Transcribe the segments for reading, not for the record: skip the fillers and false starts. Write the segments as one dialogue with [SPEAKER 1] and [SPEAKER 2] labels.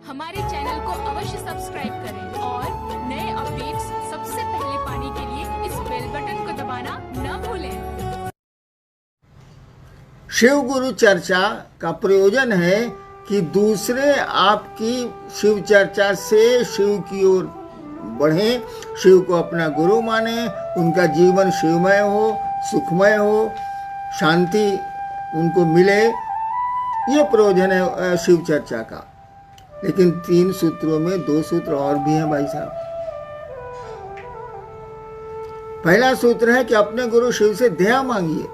[SPEAKER 1] हमारे चैनल को अवश्य सब्सक्राइब करें और नए अपडेट्स सबसे पहले पाने के लिए इस बेल बटन को दबाना न भूलें।
[SPEAKER 2] शिव गुरु चर्चा का प्रयोजन है कि दूसरे आपकी शिव चर्चा से शिव की ओर बढ़ें, शिव को अपना गुरु माने, उनका जीवन शिवमय हो, सुखमय हो, शांति उनको मिले। ये प्रयोजन है शिव चर्चा का। लेकिन 3 सूत्रों में 2 सूत्र और भी हैं भाई साहब। पहला सूत्र है कि अपने गुरु शिव से दया मांगिए,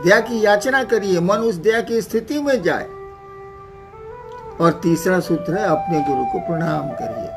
[SPEAKER 2] दया की याचना करिए, मन उस दया की स्थिति में जाए। और तीसरा सूत्र है अपने गुरु को प्रणाम करिए।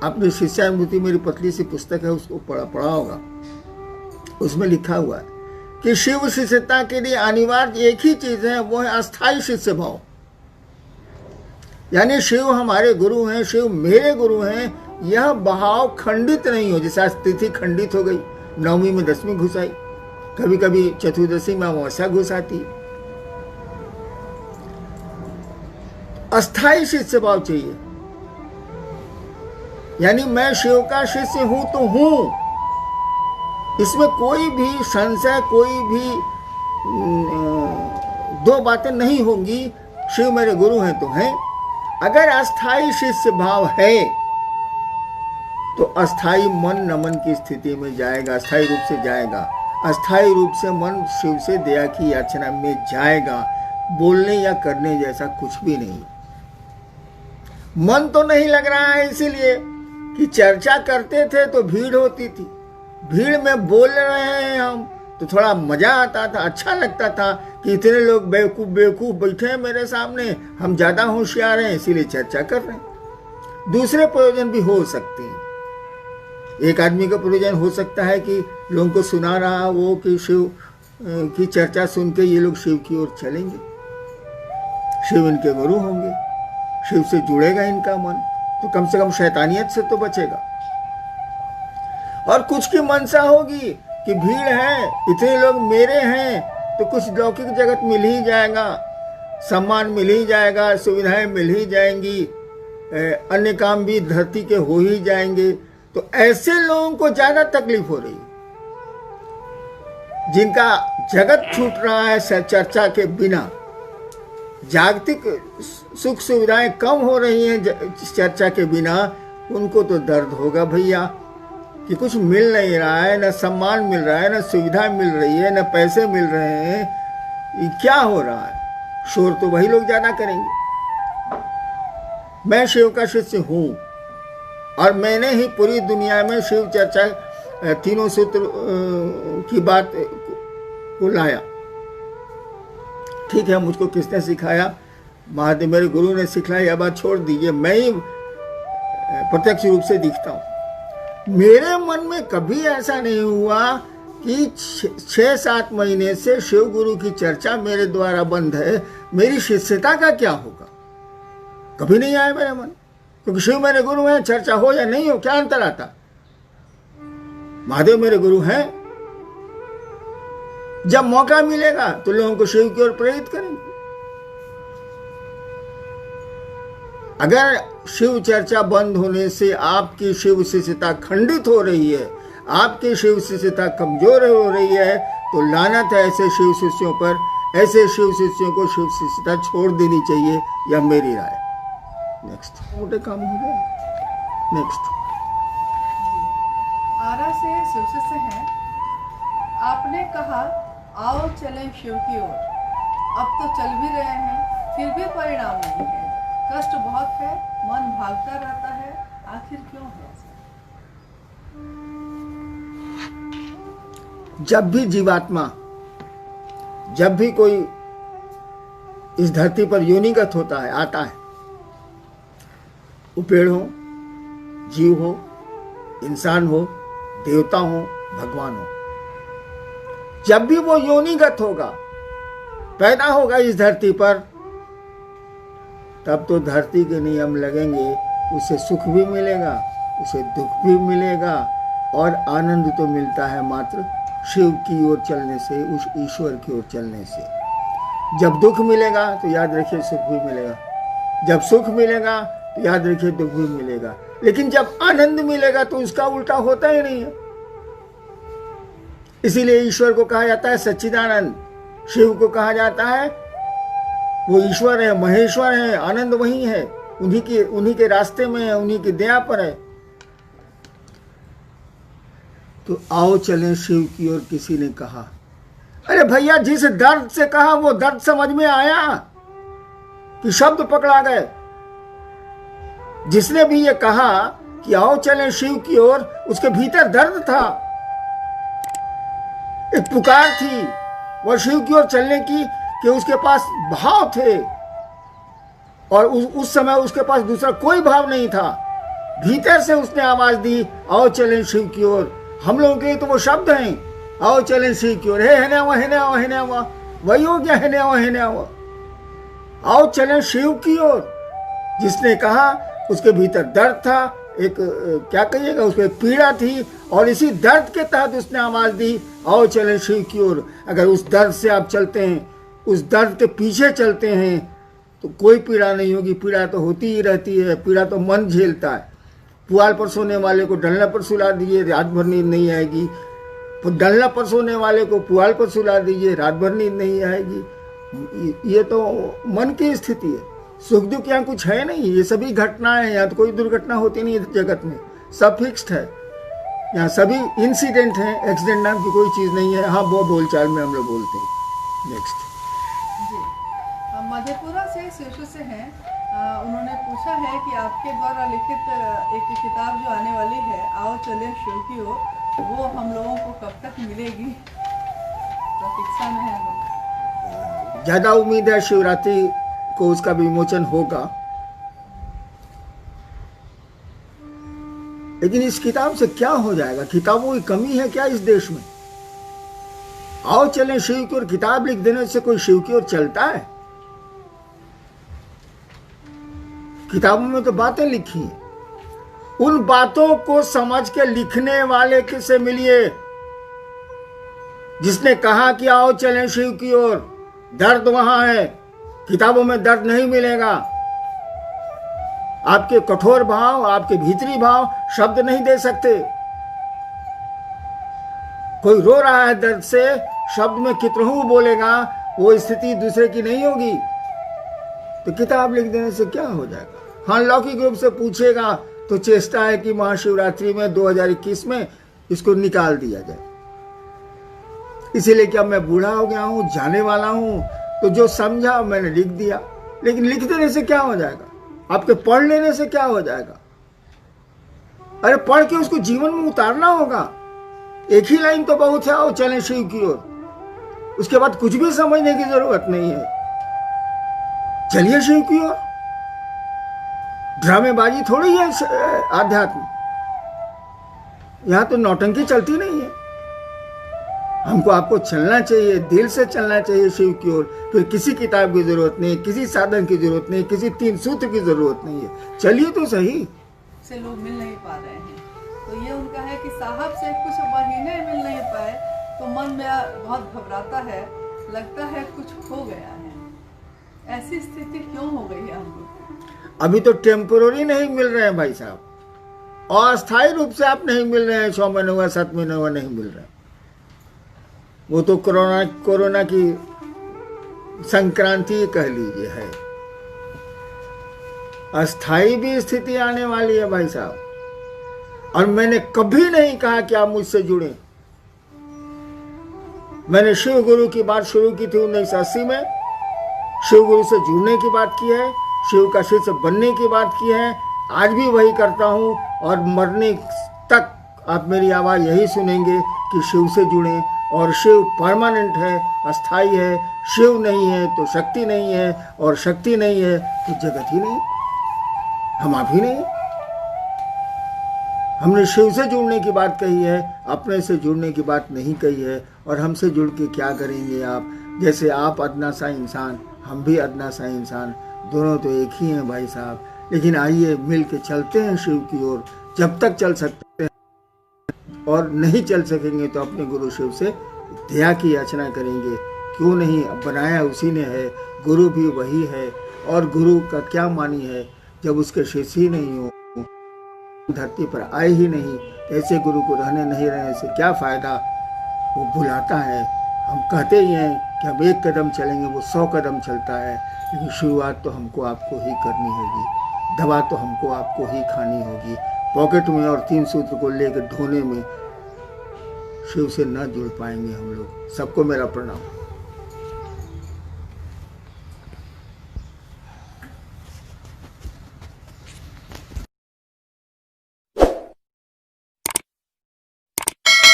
[SPEAKER 2] आपने शिष्यानुभूति मेरी पतली सी पुस्तक है, उसको पढ़ा होगा। उसमें लिखा हुआ है कि शिव शिष्यता के लिए अनिवार्य एक ही चीज है, वो है अस्थायी शिष्य भाव। यानी शिव हमारे गुरु हैं, शिव मेरे गुरु हैं, यह भाव खंडित नहीं हो। जैसे आज तिथि खंडित हो गई, 9वीं में 10वीं घुस आई, कभी कभी चतुर्दशी में अमावस्या घुस आती। अस्थायी शिष्य भाव चाहिए। यानी मैं शिव का शिष्य हूं तो हूं, इसमें कोई भी संशय, कोई भी 2 बातें नहीं होंगी। शिव मेरे गुरु हैं तो हैं। अगर अस्थायी शिष्य भाव है तो अस्थायी मन नमन की स्थिति में जाएगा, अस्थायी रूप से जाएगा। अस्थायी रूप से मन शिव से दया की याचना में जाएगा। बोलने या करने जैसा कुछ भी नहीं। मन तो नहीं लग रहा है, इसीलिए कि चर्चा करते थे तो भीड़ होती थी, भीड़ में बोल रहे हैं हम तो थोड़ा मजा आता था, अच्छा लगता था कि इतने लोग बेवकूफ बैठे हैं मेरे सामने, हम ज्यादा होशियार हैं इसीलिए चर्चा कर रहे हैं। दूसरे प्रयोजन भी हो सकते हैं। एक आदमी का प्रयोजन हो सकता है कि लोगों को सुना रहा वो कि शिव की चर्चा सुन के ये लोग शिव की ओर चलेंगे, शिव इनके गुरु होंगे, शिव से जुड़ेगा इनका मन, तो कम से कम शैतानियत से तो बचेगा। और कुछ की मनसा होगी कि भीड़ है, इतने लोग मेरे हैं तो कुछ लौकिक जगत मिल ही जाएगा, सम्मान मिल ही जाएगा, सुविधाएं मिल ही जाएंगी, अन्य काम भी धरती के हो ही जाएंगे। तो ऐसे लोगों को ज्यादा तकलीफ हो रही है, जिनका जगत छूट रहा है चर्चा के बिना, जागतिक सुख सुविधाएं कम हो रही हैं चर्चा के बिना, उनको तो दर्द होगा भैया कि कुछ मिल नहीं रहा है, न सम्मान मिल रहा है, न सुविधा मिल रही है, न पैसे मिल रहे हैं, ये क्या हो रहा है। शोर तो वही लोग ज्यादा करेंगे। मैं शिव का शिष्य हूं और मैंने ही पूरी दुनिया में शिव चर्चा 3 सूत्र की बात को लाया। ठीक है, मुझको किसने सिखाया? महादेव मेरे गुरु ने सिखाया। यह बात छोड़ दीजिए, मैं ही प्रत्यक्ष रूप से दिखता हूं। मेरे मन में कभी ऐसा नहीं हुआ कि 6-7 महीने से शिव गुरु की चर्चा मेरे द्वारा बंद है, मेरी शिष्यता का क्या होगा। कभी नहीं आया मेरे मन, क्योंकि शिव मेरे गुरु हैं, चर्चा हो या नहीं हो क्या अंतर आता। महादेव मेरे गुरु हैं, जब मौका मिलेगा तो लोगों को शिव की ओर प्रेरित करेंगे। अगर शिव चर्चा बंद होने से आपकी शिव शिष्यता खंडित हो रही है, आपकी शिव शिष्यता कमजोर हो रही है, तो लानत है ऐसे शिव शिष्यों पर। ऐसे शिव शिष्यों को शिव शिष्यता छोड़ देनी चाहिए, यह मेरी राय। नेक्स्ट मोटे काम हो गया। नेक्स्ट
[SPEAKER 3] आरा से शिव शिष्य हैं। आपने कहा आओ चलें शिव की ओर। अब तो चल भी रहे हैं, फिर भी परिणाम नहीं है। कष्ट बहुत है, मन भागता रहता है, आखिर क्यों है ऐसा?
[SPEAKER 2] जब भी जीवात्मा, जब भी कोई इस धरती पर योनिगत होता है, आता है, वो पेड़ हो, जीव हो, इंसान हो, देवता हो, भगवान हो, जब भी वो योनिगत होगा, पैदा होगा इस धरती पर, तब तो धरती के नियम लगेंगे। उसे सुख भी मिलेगा, उसे दुख भी मिलेगा, और आनंद तो मिलता है मात्र शिव की ओर चलने से, उस ईश्वर की ओर चलने से। जब दुख मिलेगा तो याद रखिए सुख भी मिलेगा। जब सुख मिलेगा तो याद रखिए दुख भी मिलेगा, लेकिन जब आनंद मिलेगा तो उसका उल्टा होता ही नहीं है। इसीलिए ईश्वर को कहा जाता है सच्चिदानंद, शिव को कहा जाता है वो ईश्वर है, महेश्वर है, आनंद वही है, उन्हीं के रास्ते में है, उन्हीं की दया पर है। तो आओ चलें शिव की ओर, किसी ने कहा। अरे भैया, जिस दर्द से कहा वो दर्द समझ में आया कि शब्द पकड़ा गए? जिसने भी ये कहा कि आओ चलें शिव की ओर, उसके भीतर दर्द था, एक पुकार थी वो शिव की ओर चलने की, कि उसके पास भाव थे और उस समय उसके पास दूसरा कोई भाव नहीं था। भीतर से उसने आवाज दी, आओ चलें शिव की ओर। हम लोगों के तो वो शब्द हैं, आओ चलें शिव की ओर, है ना वही हो गया, है ना आओ चलें शिव की ओर। जिसने कहा उसके भीतर दर्द था, एक क्या कहिएगा, उसको एक पीड़ा थी, और इसी दर्द के तहत उसने आवाज दी, आओ चलें शिव की ओर। अगर उस दर्द से आप चलते हैं, उस दर्द के पीछे चलते हैं, तो कोई पीड़ा नहीं होगी। पीड़ा तो होती ही रहती है, पीड़ा तो मन झेलता है। पुआल पर सोने वाले को डंडा पर सुला दीजिए, रात भर नींद नहीं आएगी। डंडा पर सोने वाले को पुआल पर सुला दीजिए, रात भर नींद नहीं आएगी। ये तो मन की स्थिति है। सुख दुख यहाँ कुछ है नहीं, ये सभी घटनाएं हैं। यहाँ तो कोई दुर्घटना होती नहीं है जगत में, सब फिक्स्ड है। यहाँ सभी इंसिडेंट हैं, एक्सीडेंट नाम की कोई चीज़ नहीं है। हाँ, वो बोलचाल में हम लोग बोलते हैं। नेक्स्ट
[SPEAKER 3] जी, मधेपुरा से शिशु से हैं। उन्होंने पूछा है कि आपके द्वारा लिखित एक किताब जो आने वाली है, आओ चले शिव की ओर, वो हम लोगों को कब तक मिलेगी? प्रतीक्षा में है लोग।
[SPEAKER 2] ज़्यादा उम्मीद है शिवरात्रि को उसका विमोचन होगा। लेकिन इस किताब से क्या हो जाएगा? किताबों की कमी है क्या इस देश में? आओ चलें शिव की ओर किताब लिख देने से कोई शिव की ओर चलता है? किताबों में तो बातें लिखी हैं। उन बातों को समझ के लिखने वाले किससे मिलिए, जिसने कहा कि आओ चलें शिव की ओर। दर्द वहां है, किताबों में दर्द नहीं मिलेगा। आपके कठोर भाव, आपके भीतरी भाव शब्द नहीं दे सकते। कोई रो रहा है दर्द से, शब्द में कितनों बोलेगा, वो स्थिति दूसरे की नहीं होगी। तो किताब लिख देने से क्या हो जाएगा? हाँ, लौकिक रूप से पूछेगा तो चेष्टा है कि महाशिवरात्रि में 2021 में इसको निकाल दिया जाए। इसीलिए क्या मैं बूढ़ा हो गया हूं, जाने वाला हूं, तो जो समझा मैंने लिख दिया। लेकिन लिख देने से क्या हो जाएगा? आपके पढ़ लेने से क्या हो जाएगा? अरे पढ़ के उसको जीवन में उतारना होगा। एक ही लाइन तो बहुत है, आओ चलें शिव की ओर। उसके बाद कुछ भी समझने की जरूरत नहीं है। चलिए शिव की ओर। ड्रामेबाजी थोड़ी है आध्यात्म। यहां तो नौटंकी चलती नहीं है। हमको आपको चलना चाहिए, दिल से चलना चाहिए शिव की ओर। फिर किसी किताब की जरूरत नहीं, किसी साधन की जरूरत नहीं, किसी 3 सूत्र की जरूरत नहीं है। चलिए तो सही।
[SPEAKER 3] से लोग मिल नहीं पा रहे हैं, तो ये उनका है कि साहब से कुछ महीने मिल नहीं पाए तो मन में बहुत घबराता है, लगता है कुछ खो गया है। ऐसी स्थिति क्यों हो गई है हमको?
[SPEAKER 2] अभी तो टेम्पोररी नहीं मिल रहे हैं भाई साहब, अस्थायी रूप से आप नहीं मिल रहे हैं। 6 महीने हुआ, 7 महीने हुआ, नहीं मिल रहे। वो तो कोरोना की संक्रांति कह लीजिए है। अस्थायी भी स्थिति आने वाली है भाई साहब। और मैंने कभी नहीं कहा कि आप मुझसे जुड़े। मैंने शिव गुरु की बात शुरू की थी 1980 में। शिव गुरु से जुड़ने की बात की है, शिव का शिष्य बनने की बात की है। आज भी वही करता हूँ और मरने तक आप मेरी आवाज़ यही सुनेंगे कि शिव से जुड़ें। और शिव परमानेंट है, अस्थाई है। शिव नहीं है तो शक्ति नहीं है, और शक्ति नहीं है तो जगत ही नहीं, हम आप ही नहीं। हमने शिव से जुड़ने की बात कही है, अपने से जुड़ने की बात नहीं कही है। और हमसे जुड़ के क्या करेंगे आप? जैसे आप अदना सा इंसान, हम भी अदना सा इंसान, दोनों तो एक ही हैं भाई साहब। लेकिन आइए मिल के चलते हैं शिव की ओर, जब तक चल सकते हैं। और नहीं चल सकेंगे तो अपने गुरु शिव से दया की याचना करेंगे। क्यों नहीं? बनाया उसी ने है, गुरु भी वही है। और गुरु का क्या मानी है जब उसके शिष्य ही नहीं हो, धरती पर आए ही नहीं, ऐसे गुरु को रहने नहीं रहने से क्या फायदा। वो बुलाता है, हम कहते ही हैं कि हम 1 कदम चलेंगे, वो 100 कदम चलता है, लेकिन शुरुआत तो हमको आपको ही करनी होगी, दवा तो हमको आपको ही खानी होगी। पॉकेट में और 3 सूत्र को लेकर ढोने में शिव से न जुड़ पाएंगे हम लोग। सबको मेरा प्रणाम।